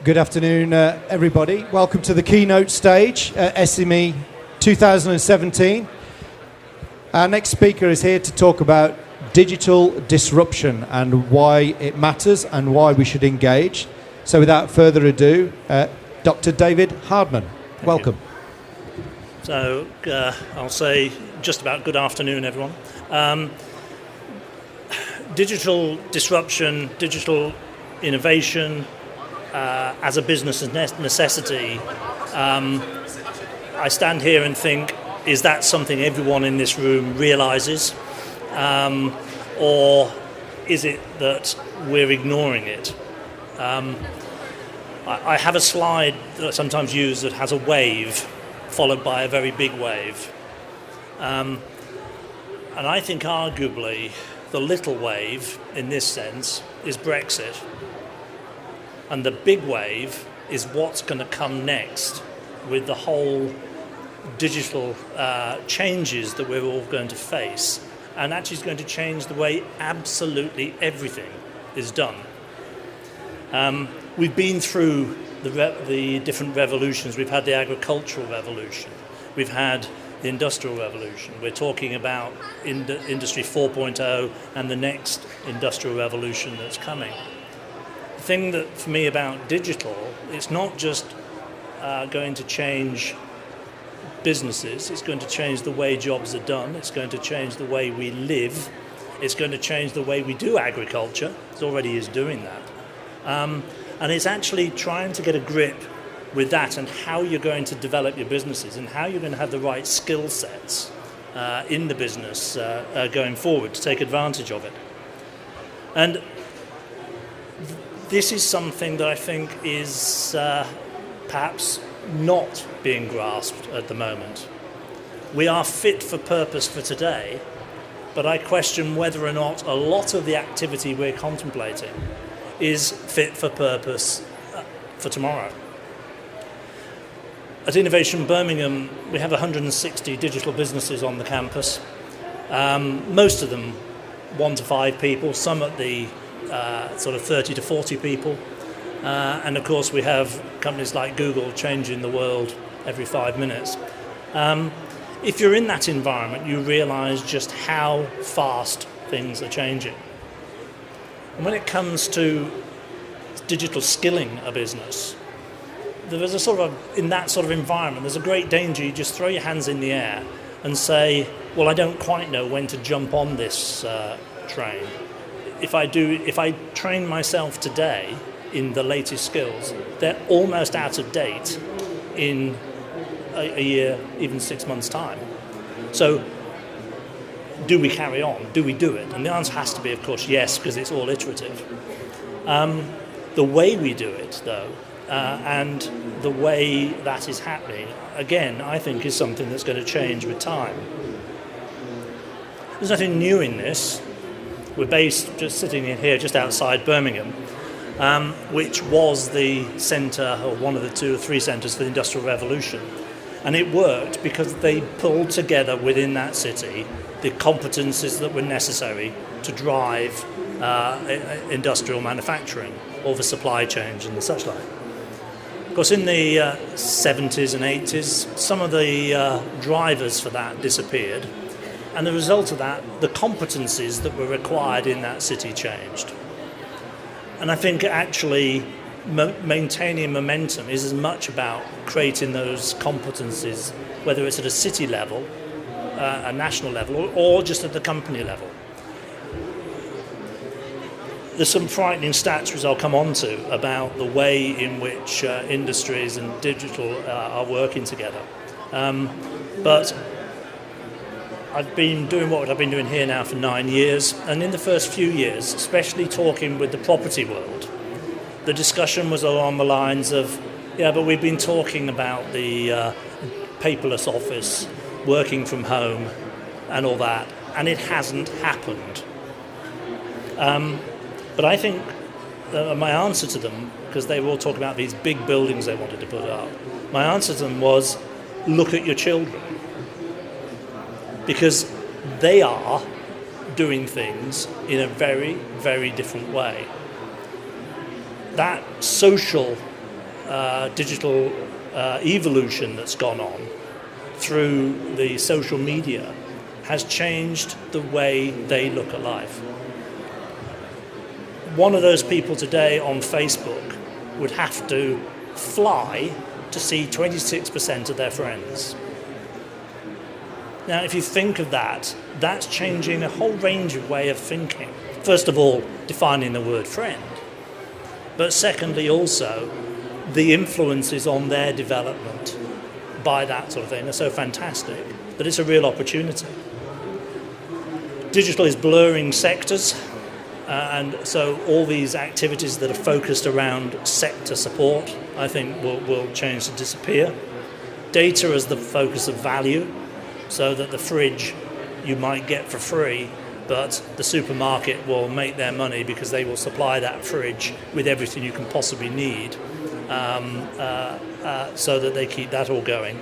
Good afternoon, everybody. Welcome to the keynote stage at SME 2017. Our next speaker is here to talk about digital disruption and why it matters and why we should engage. So without further ado, Dr. David Hardman, welcome. So I'll say just about good afternoon, everyone. Digital disruption, digital innovation, as a business necessity, I stand here and think, is that something everyone in this room realizes? Or is it that we're ignoring it? I have a slide that I sometimes use that has a wave followed by a very big wave. And I think arguably the little wave in this sense is Brexit. And the big wave is what's going to come next with the whole digital changes that we're all going to face. And actually it's going to change the way absolutely everything is done. We've been through the different revolutions. We've had the agricultural revolution. We've had the industrial revolution. We're talking about Industry 4.0 and the next industrial revolution that's coming. The thing that for me about digital, it's not just going to change businesses, it's going to change the way jobs are done, it's going to change the way we live, it's going to change the way we do agriculture, it already is doing that. And it's actually trying to get a grip with that and how you're going to develop your businesses and how you're going to have the right skill sets in the business going forward to take advantage of it. And this is something that I think is perhaps not being grasped at the moment. We are fit for purpose for today, but I question whether or not a lot of the activity we're contemplating is fit for purpose for tomorrow. At Innovation Birmingham, we have 160 digital businesses on the campus. Most of them 1 to 5 people, some at the sort of 30 to 40 people. And of course we have companies like Google changing the world every 5 minutes. If you're in that environment, you realize just how fast things are changing. And when it comes to digital skilling a business, there is a sort of, in that sort of environment, there's a great danger you just throw your hands in the air and say, well, I don't quite know when to jump on this train. If I train myself today in the latest skills, they're almost out of date in a year, even 6 months' time. So do we carry on? Do we do it? And the answer has to be, of course, yes, because it's all iterative. The way we do it, though, and the way that is happening, again, I think is something that's going to change with time. There's nothing new in this. We're based, just sitting in here, just outside Birmingham, which was the centre, or one of the 2 or 3 centres for the Industrial Revolution. And it worked because they pulled together within that city the competencies that were necessary to drive industrial manufacturing, all the supply chains and such like. Of course, in the 70s and 80s, some of the drivers for that disappeared. And the result of that, the competencies that were required in that city changed. And I think actually maintaining momentum is as much about creating those competencies, whether it's at a city level, a national level, or just at the company level. There's some frightening stats, which I'll come on to, about the way in which industries and digital are working together. But I've been doing what I've been doing here now for 9 years, and in the first few years, especially talking with the property world, the discussion was along the lines of, yeah, but we've been talking about the paperless office, working from home, and all that, and it hasn't happened. But I think my answer to them, because they were all talking about these big buildings they wanted to put up, my answer to them was, look at your children. Because they are doing things in a very, very different way. That social digital evolution that's gone on through the social media has changed the way they look at life. One of those people today on Facebook would have to fly to see 26% of their friends. Now, if you think of that, that's changing a whole range of way of thinking. First of all, defining the word friend. But secondly, also, the influences on their development by that sort of thing are so fantastic that it's a real opportunity. Digital is blurring sectors, and so all these activities that are focused around sector support, I think, will change to disappear. Data as the focus of value, so that the fridge you might get for free, but the supermarket will make their money because they will supply that fridge with everything you can possibly need, so that they keep that all going.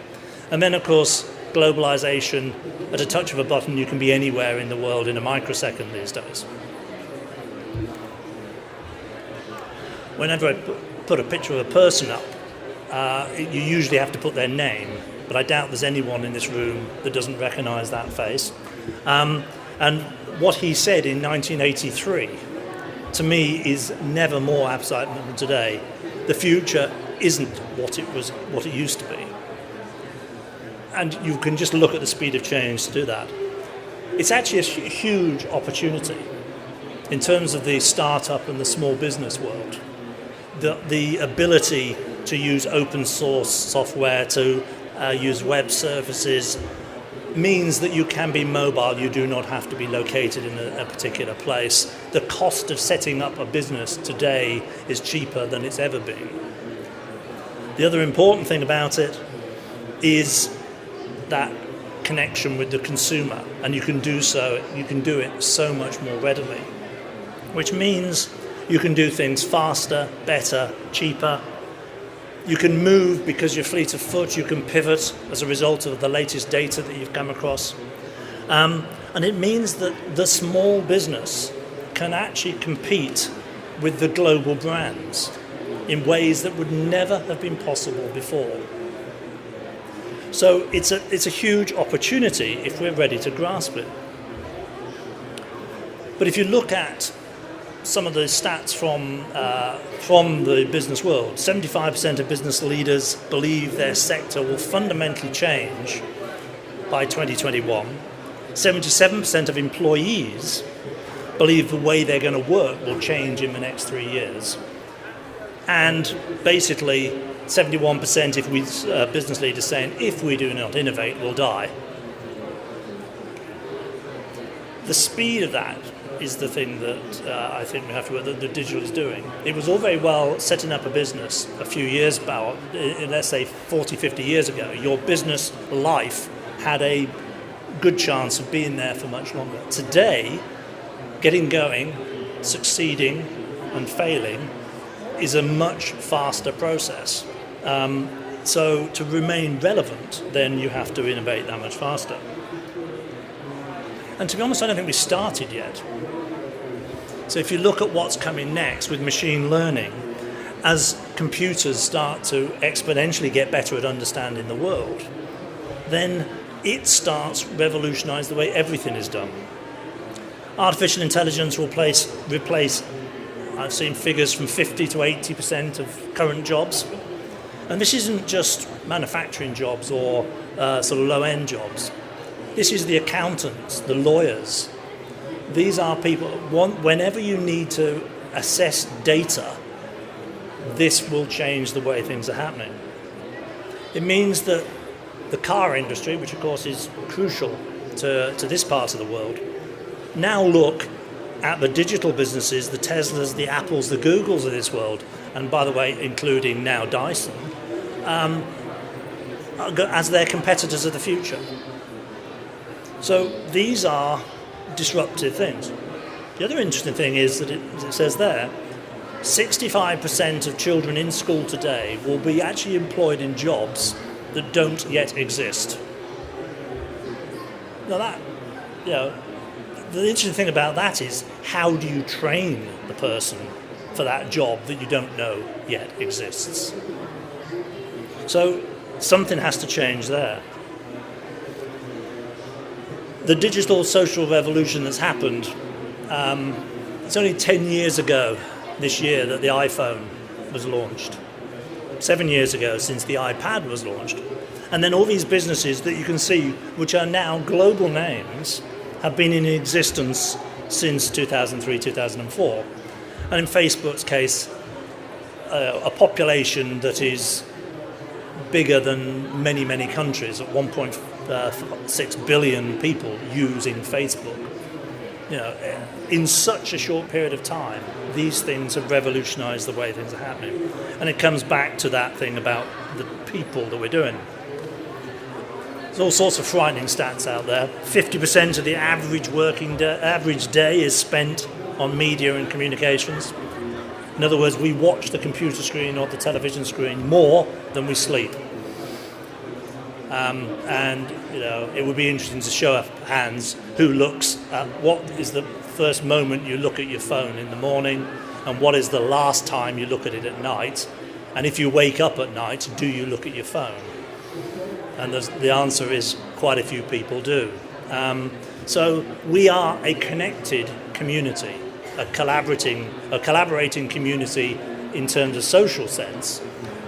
And then, of course, globalization. At a touch of a button, you can be anywhere in the world in a microsecond these days. Whenever I put a picture of a person up, you usually have to put their name, but I doubt there's anyone in this room that doesn't recognize that face. And what he said in 1983, to me, is never more absolute than today. The future isn't what it used to be. And you can just look at the speed of change to do that. It's actually a huge opportunity in terms of the startup and the small business world. The ability to use open source software, to use web services, means that you can be mobile. You do not have to be located in a particular place. The cost of setting up a business today is cheaper than it's ever been. The other important thing about it is that connection with the consumer, and you can do it so much more readily, which means you can do things faster, better, cheaper. You can move because you're fleet of foot. You can pivot as a result of the latest data that you've come across. And it means that the small business can actually compete with the global brands in ways that would never have been possible before. So it's a huge opportunity if we're ready to grasp it. But if you look at some of the stats from the business world, 75% of business leaders believe their sector will fundamentally change by 2021. 77% of employees believe the way they're going to work will change in the next 3 years. And basically, 71% if we business leaders saying if we do not innovate, we'll die. The speed of that is the thing that I think we have to work that the digital is doing. It was all very well setting up a business a few years back, let's say 40, 50 years ago. Your business life had a good chance of being there for much longer. Today, getting going, succeeding and failing is a much faster process. So to remain relevant, then you have to innovate that much faster. And to be honest, I don't think we started yet. So if you look at what's coming next with machine learning, as computers start to exponentially get better at understanding the world, then it starts to revolutionize the way everything is done. Artificial intelligence will replace, I've seen figures from 50 to 80% of current jobs. And this isn't just manufacturing jobs or sort of low-end jobs. This is the accountants, the lawyers. These are people, whenever you need to assess data, this will change the way things are happening. It means that the car industry, which of course is crucial to this part of the world, now look at the digital businesses, the Teslas, the Apples, the Googles of this world, and by the way, including now Dyson, as their competitors of the future. So these are disruptive things. The other interesting thing is that as it says there, 65% of children in school today will be actually employed in jobs that don't yet exist. Now that, the interesting thing about that is how do you train the person for that job that you don't know yet exists. So something has to change there. The digital social revolution that's happened, it's only 10 years ago this year that the iPhone was launched. 7 years ago since the iPad was launched. And then all these businesses that you can see, which are now global names, have been in existence since 2003, 2004. And in Facebook's case, a population that is bigger than many, many countries. At 1.6 billion people using Facebook. You know, in such a short period of time, these things have revolutionized the way things are happening. And it comes back to that thing about the people that we're doing. There's all sorts of frightening stats out there. 50% of the average day is spent on media and communications. In other words, we watch the computer screen or the television screen more than we sleep. And you know, it would be interesting to show of hands who looks at what is the first moment you look at your phone in the morning, and what is the last time you look at it at night. And if you wake up at night, do you look at your phone? And the answer is quite a few people do. So we are a connected community, a collaborating community in terms of social sense.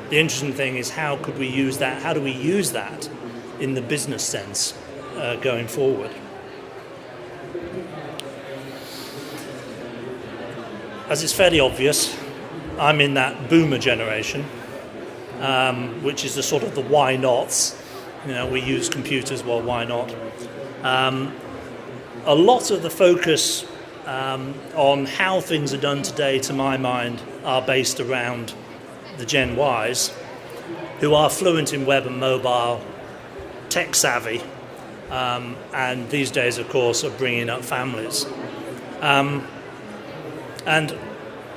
The interesting thing is how could we use that? How do we use that in the business sense going forward? As it's fairly obvious, I'm in that boomer generation, which is the sort of the why nots. You know, we use computers, well, why not? A lot of the focus on how things are done today, to my mind, are based around the Gen Ys, who are fluent in web and mobile, tech savvy, and these days, of course, are bringing up families. And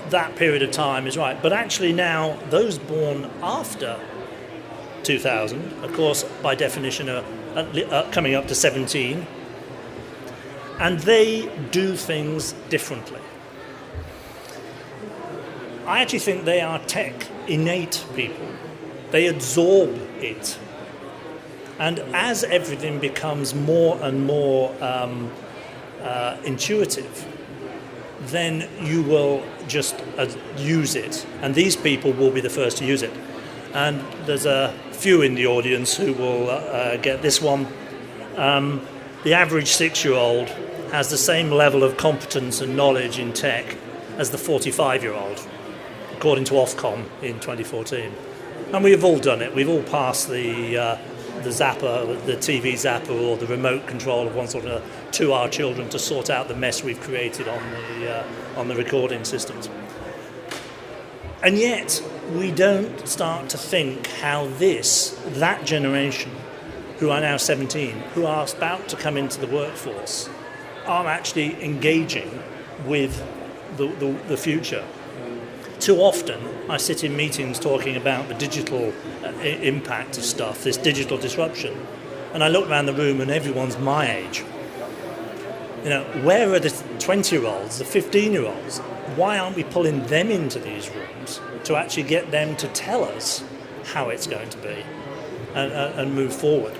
that period of time is right. But actually now, those born after 2000, of course, by definition, are coming up to 17, and they do things differently. I actually think they are tech innate people. They absorb it. And as everything becomes more and more intuitive, then you will just use it. And these people will be the first to use it. And there's a few in the audience who will get this one. The average 6-year-old has the same level of competence and knowledge in tech as the 45-year-old, according to Ofcom in 2014. And we have all done it. We've all passed the zapper, the TV zapper, or the remote control of one sort of another to our children to sort out the mess we've created on the recording systems. And yet, we don't start to think how that generation, who are now 17, who are about to come into the workforce, are actually engaging with the future. Too often, I sit in meetings talking about the digital impact of stuff, this digital disruption, and I look around the room and everyone's my age. You know, where are the 20-year-olds, the 15-year-olds? Why aren't we pulling them into these rooms to actually get them to tell us how it's going to be and move forward?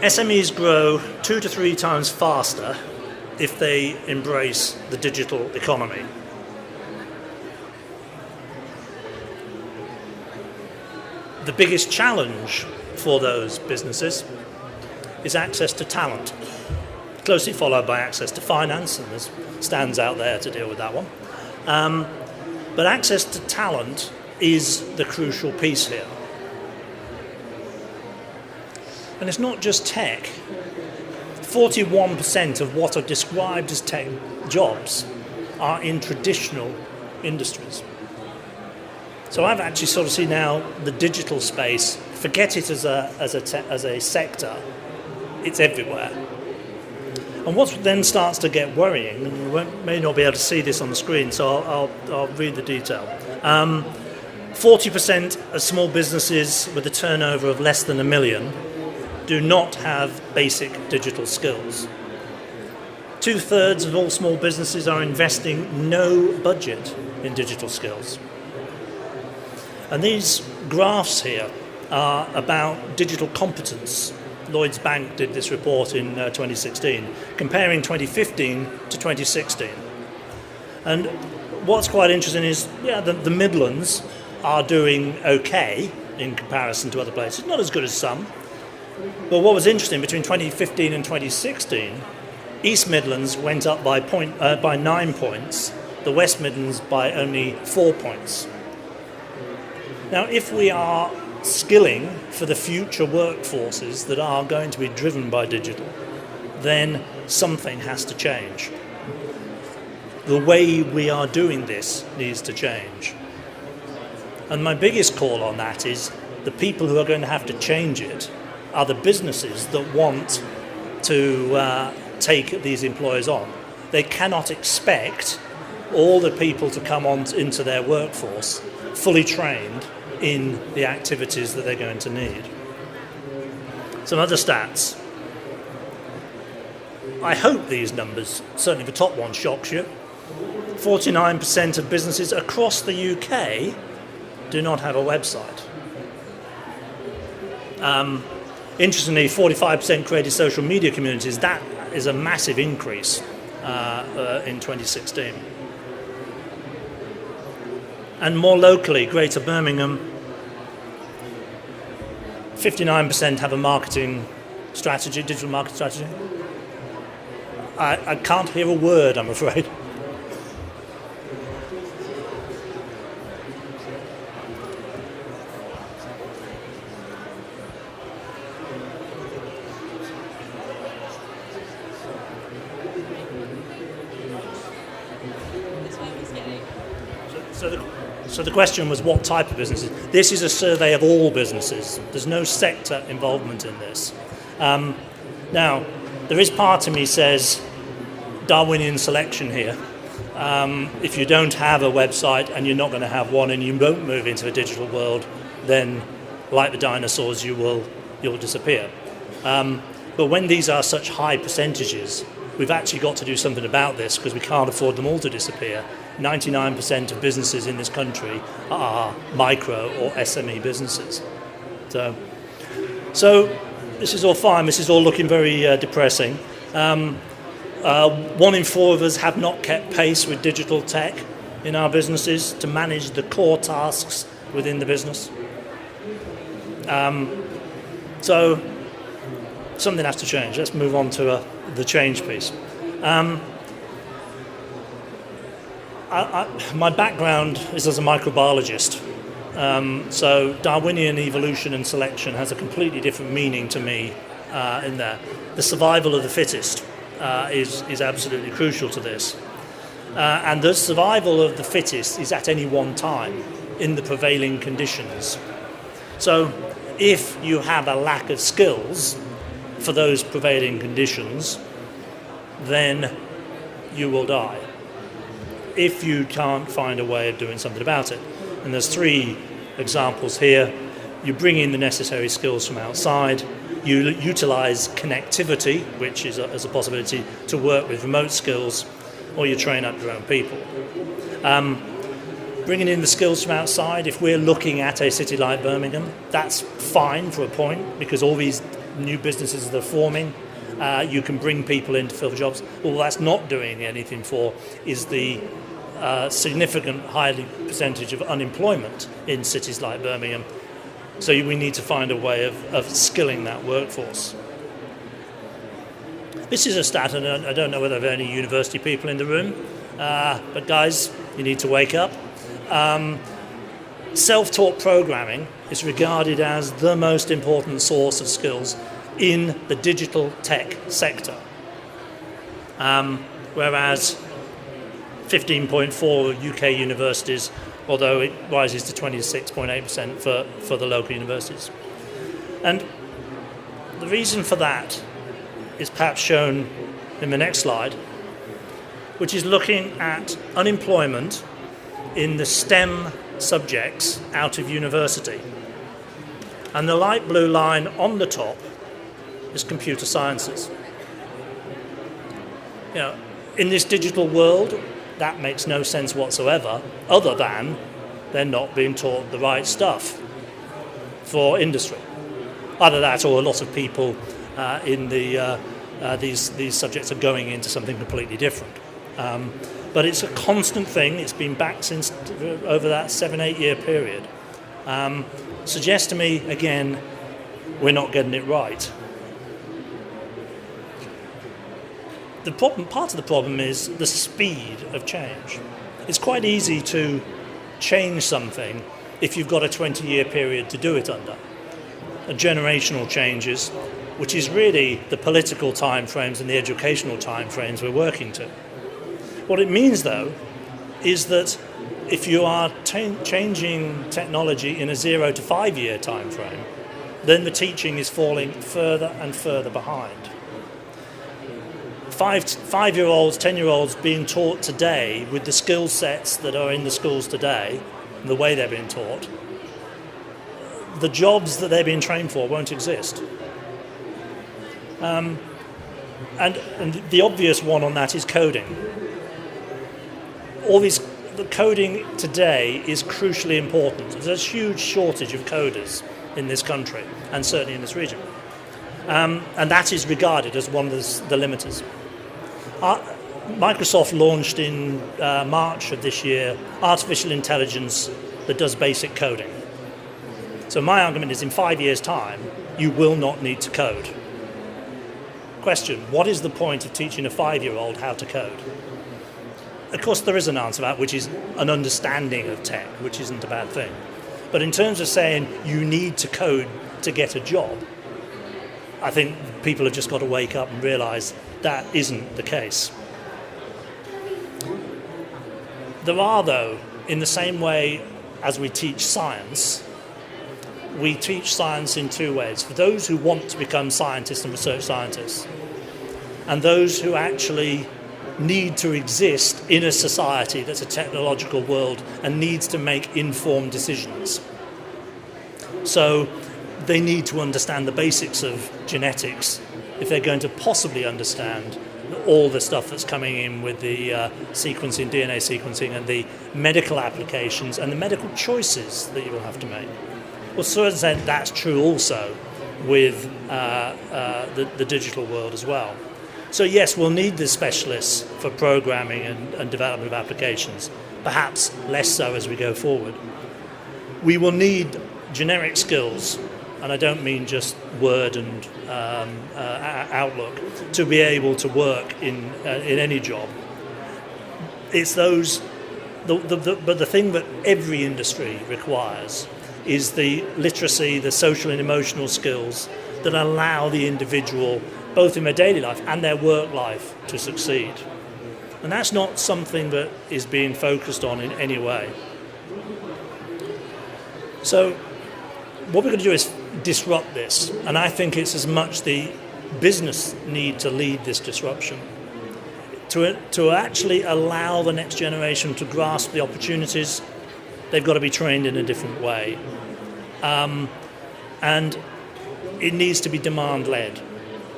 SMEs grow 2 to 3 times faster if they embrace the digital economy. The biggest challenge for those businesses is access to talent, closely followed by access to finance, and there's stands out there to deal with that one. But access to talent is the crucial piece here. And it's not just tech. 41% of what are described as tech jobs are in traditional industries. So I've actually sort of seen now the digital space, forget it as a sector, it's everywhere. And what then starts to get worrying, and you may not be able to see this on the screen, so I'll read the detail. 40% of small businesses with a turnover of less than $1 million do not have basic digital skills. 2/3 of all small businesses are investing no budget in digital skills. And these graphs here are about digital competence. Lloyds Bank did this report in 2016, comparing 2015 to 2016. And what's quite interesting is, the Midlands are doing okay in comparison to other places, not as good as some. But what was interesting, between 2015 and 2016, East Midlands went up by 9 points, the West Midlands by only 4 points. Now, if we are skilling for the future workforces that are going to be driven by digital, then something has to change. The way we are doing this needs to change. And my biggest call on that is the people who are going to have to change it are the businesses that want to take these employers on. They cannot expect all the people to come on into their workforce fully trained in the activities that they're going to need. Some other stats. I hope these numbers, certainly the top one, shocks you. 49% of businesses across the UK do not have a website. Interestingly, 45% created social media communities. That is a massive increase in 2016. And more locally, Greater Birmingham, 59% have a marketing strategy, digital marketing strategy. I can't hear a word, I'm afraid. So the question was, what type of businesses? This is a survey of all businesses. There's no sector involvement in this. Now, there is part of me says Darwinian selection here. If you don't have a website and you're not going to have one and you won't move into a digital world, then like the dinosaurs, you'll disappear. But when these are such high percentages, we've actually got to do something about this because we can't afford them all to disappear. 99% of businesses in this country are micro or SME businesses. So this is all fine. This is all looking very depressing. 1 in 4 of us have not kept pace with digital tech in our businesses to manage the core tasks within the business. So something has to change. Let's move on to the change piece. My background is as a microbiologist. So Darwinian evolution and selection has a completely different meaning to me in there. The survival of the fittest is absolutely crucial to this. And the survival of the fittest is at any one time in the prevailing conditions. So if you have a lack of skills for those prevailing conditions, then you will die if you can't find a way of doing something about it. And there's 3 examples here. You bring in the necessary skills from outside, you utilize connectivity, which is a possibility to work with remote skills, or you train up your own people. Bringing in the skills from outside, if we're looking at a city like Birmingham, that's fine for a point, because all these new businesses that are forming, you can bring people in to fill the jobs. All that's not doing anything for is the significant high percentage of unemployment in cities like Birmingham. So we need to find a way of skilling that workforce. This is a stat, and I don't know whether there are any university people in the room, but guys, you need to wake up. Self-taught programming is regarded as the most important source of skills in the digital tech sector, whereas 15.4 UK universities, although it rises to 26.8% for the local universities. And the reason for that is perhaps shown in the next slide, which is looking at unemployment in the STEM subjects out of university. And the light blue line on the top is computer sciences. In this digital world, that makes no sense whatsoever, other than they're not being taught the right stuff for industry. Either that, or a lot of people in these subjects are going into something completely different. But it's a constant thing. It's been back since over that 7-8 year period. Suggests to me, again, we're not getting it right. Part of the problem is the speed of change. It's quite easy to change something if you've got a 20-year period to do it under. Generational changes, which is really the political timeframes and the educational timeframes we're working to. What it means, though, is that if you are changing technology in a 0 to 5 year timeframe, then the teaching is falling further and further behind. 5-year-olds, 10-year-olds being taught today with the skill sets that are in the schools today, and the way they're being taught, the jobs that they're being trained for won't exist. And the obvious one on that is coding. The coding today is crucially important. There's a huge shortage of coders in this country, and certainly in this region. And that is regarded as one of the limiters. Microsoft launched in March of this year artificial intelligence that does basic coding. So my argument is, in 5 years' time, you will not need to code. Question: what is the point of teaching a 5-year-old how to code? Of course, there is an answer to that, which is an understanding of tech, which isn't a bad thing. But in terms of saying you need to code to get a job, I think people have just got to wake up and realise that isn't the case. There are, though, in the same way as we teach science, we teach science in two ways. For those who want to become scientists and research scientists, and those who actually need to exist in a society that's a technological world and needs to make informed decisions. So they need to understand the basics of genetics if they're going to possibly understand all the stuff that's coming in with the sequencing, DNA sequencing, and the medical applications and the medical choices that you will have to make. Well, to a certain extent, that's true also with the digital world as well. So yes, we'll need the specialists for programming and development of applications, perhaps less so as we go forward. We will need generic skills, and I don't mean just Word and Outlook, to be able to work in any job. It's those, but the thing that every industry requires is the literacy, the social and emotional skills that allow the individual, both in their daily life and their work life, to succeed. And that's not something that is being focused on in any way. So what we're going to do is disrupt this, and I think it's as much the business need to lead this disruption, to actually allow the next generation to grasp the opportunities. They've got to be trained in a different way, and it needs to be demand-led.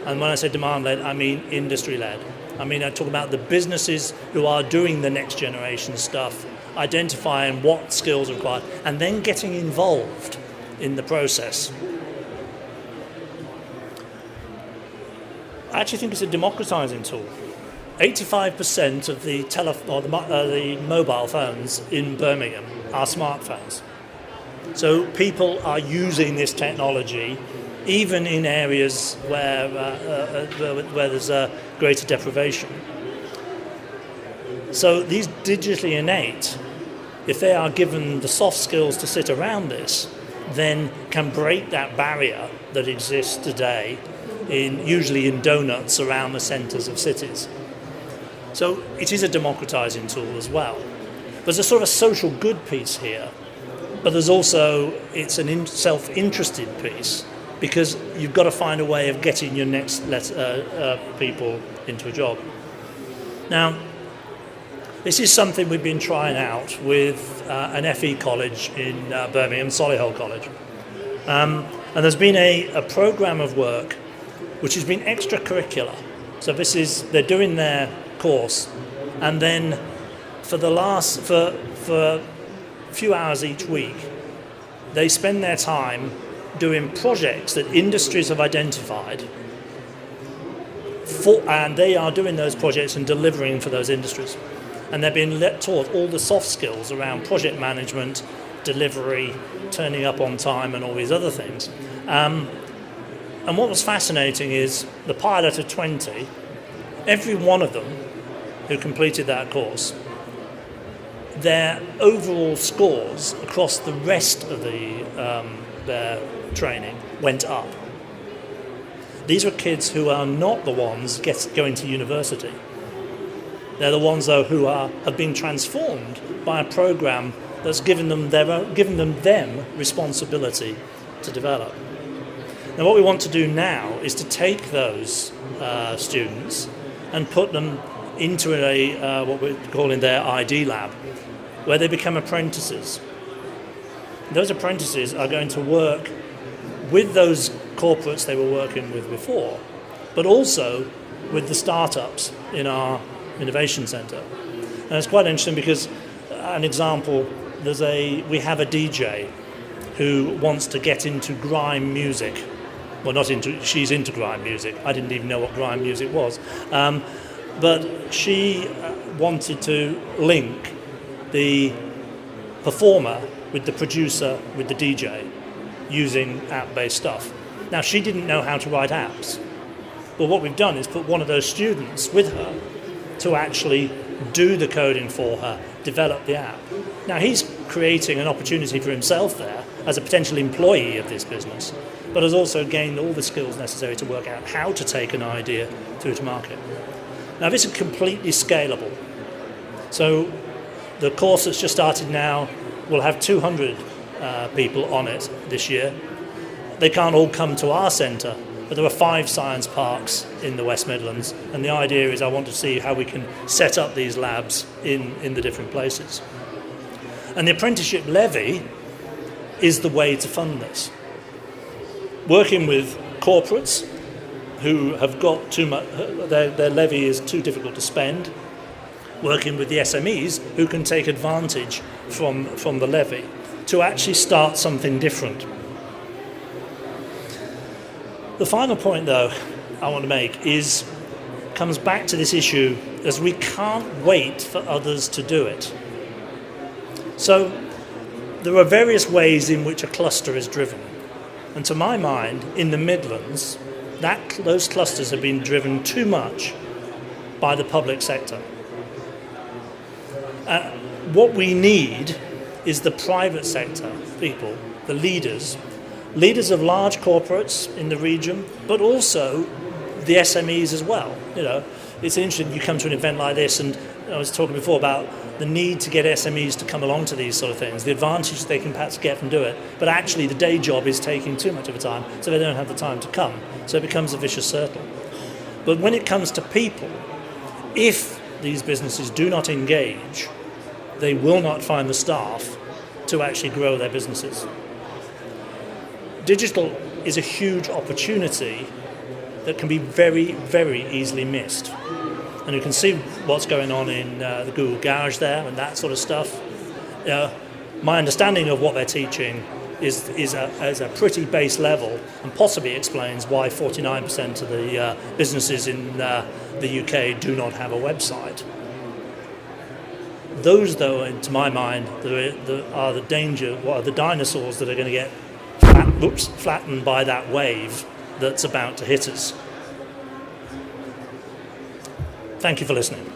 And when I say demand-led, I mean industry-led. I mean, I talk about the businesses who are doing the next generation stuff, identifying what skills are required, and then getting involved in the process. I actually think it's a democratizing tool. 85% of the mobile phones in Birmingham are smartphones. So people are using this technology even in areas where there's a greater deprivation. So these digitally innate, if they are given the soft skills to sit around this, then can break that barrier that exists today, usually in donuts around the centres of cities. So it is a democratizing tool as well. There's a sort of a social good piece here, but there's also, it's an self-interested piece, because you've got to find a way of getting your next people into a job. Now, this is something we've been trying out with an FE college in Birmingham, Solihull College. And there's been a programme of work which has been extracurricular. So they're doing their course, and then for a few hours each week, they spend their time doing projects that industries have identified, and they are doing those projects and delivering for those industries. And they're being taught all the soft skills around project management, delivery, turning up on time, and all these other things. And what was fascinating is the pilot of 20, every one of them who completed that course, their overall scores across the rest of their training went up. These were kids who are not the ones going to university. They're the ones, though, who have been transformed by a program that's given them responsibility to develop. Now, what we want to do now is to take those students and put them into what we're calling their ID lab, where they become apprentices. Those apprentices are going to work with those corporates they were working with before, but also with the startups in our innovation centre. And it's quite interesting because, an example, we have a DJ who wants to get into grime music. Well, she's into grime music. I didn't even know what grime music was. But she wanted to link the performer with the producer with the DJ using app-based stuff. Now, she didn't know how to write apps. But what we've done is put one of those students with her to actually do the coding for her, develop the app. Now, he's creating an opportunity for himself there as a potential employee of this business, but has also gained all the skills necessary to work out how to take an idea through to market. Now, this is completely scalable. So the course that's just started now will have 200 people on it this year. They can't all come to our centre, but there are 5 science parks in the West Midlands, and the idea is I want to see how we can set up these labs in the different places. And the apprenticeship levy is the way to fund this. Working with corporates who have got too much, their levy is too difficult to spend, working with the SMEs who can take advantage from the levy to actually start something different. The final point, though, I want to make comes back to this issue as we can't wait for others to do it. So there are various ways in which a cluster is driven. And to my mind, in the Midlands, those clusters have been driven too much by the public sector. What we need is the private sector people, the leaders of large corporates in the region, but also the SMEs as well. You know, it's interesting, you come to an event like this, and I was talking before about the need to get SMEs to come along to these sort of things, the advantage they can perhaps get from doing it, but actually the day job is taking too much of the time, so they don't have the time to come. So it becomes a vicious circle. But when it comes to people, if these businesses do not engage, they will not find the staff to actually grow their businesses. Digital is a huge opportunity that can be very, very easily missed. And you can see what's going on in the Google Garage there and that sort of stuff. My understanding of what they're teaching is a pretty base level, and possibly explains why 49% of the businesses in the UK do not have a website. Those, though, to my mind, are the dinosaurs that are going to get flattened by that wave that's about to hit us. Thank you for listening.